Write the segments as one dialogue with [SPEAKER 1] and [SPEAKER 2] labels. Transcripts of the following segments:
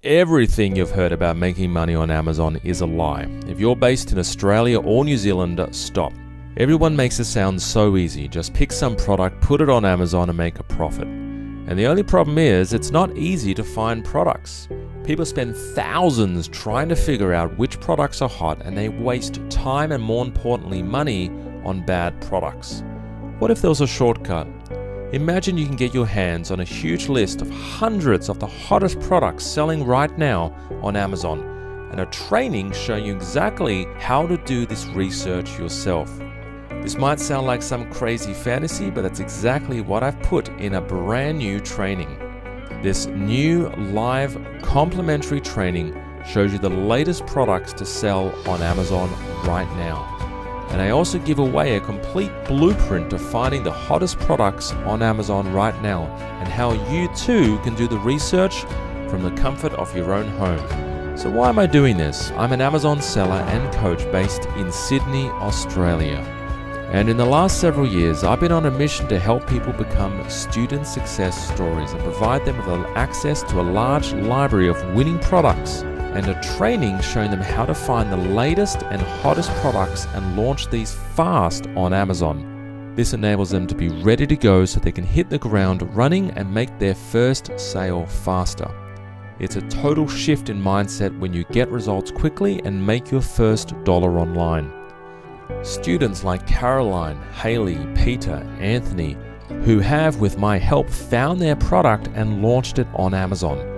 [SPEAKER 1] Everything you've heard about making money on Amazon is a lie. If you're based in Australia or New Zealand, stop. Everyone makes it sound so easy. Just pick some product, put it on Amazon and make a profit. And the only problem is it's not easy to find products. People spend thousands trying to figure out which products are hot, and they waste time and, more importantly, money on bad products. What if there was a shortcut? Imagine you can get your hands on a huge list of hundreds of the hottest products selling right now on Amazon, and a training showing you exactly how to do this research yourself. This might sound like some crazy fantasy, but that's exactly what I've put in a brand new training. This new live complimentary training shows you the latest products to sell on Amazon right now. And I also give away a complete blueprint to finding the hottest products on Amazon right now, and how you too can do the research from the comfort of your own home. So why am I doing this? I'm an Amazon seller and coach based in Sydney, Australia. And in the last several years, I've been on a mission to help people become student success stories and provide them with access to a large library of winning products and a training showing them how to find the latest and hottest products and launch these fast on Amazon. This enables them to be ready to go so they can hit the ground running and make their first sale faster. It's a total shift in mindset when you get results quickly and make your first dollar online. Students like Caroline, Haley, Peter, Anthony, who have, with my help, found their product and launched it on Amazon.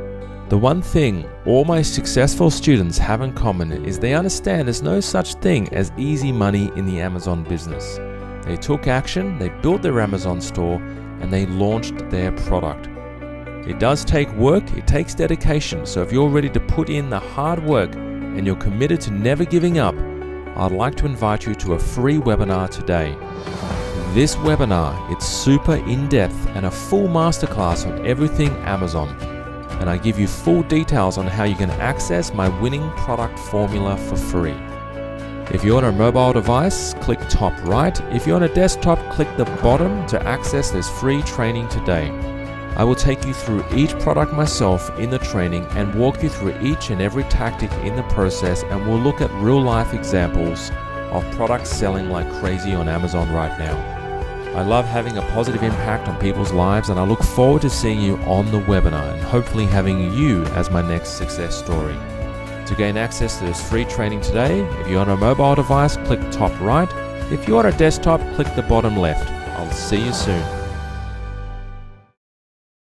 [SPEAKER 1] The one thing all my successful students have in common is they understand there's no such thing as easy money in the Amazon business. They took action, they built their Amazon store, and they launched their product. It does take work, it takes dedication, so if you're ready to put in the hard work and you're committed to never giving up, I'd like to invite you to a free webinar today. This webinar, it's super in-depth and a full masterclass on everything Amazon. And I give you full details on how you can access my winning product formula for free. If you're on a mobile device, click top right. If you're on a desktop, click the bottom to access this free training today. I will take you through each product myself in the training and walk you through each and every tactic in the process, and we'll look at real life examples of products selling like crazy on Amazon right now. I love having a positive impact on people's lives, and I look forward to seeing you on the webinar and hopefully having you as my next success story. To gain access to this free training today, if you're on a mobile device, click top right. If you're on a desktop, click the bottom left. I'll see you soon.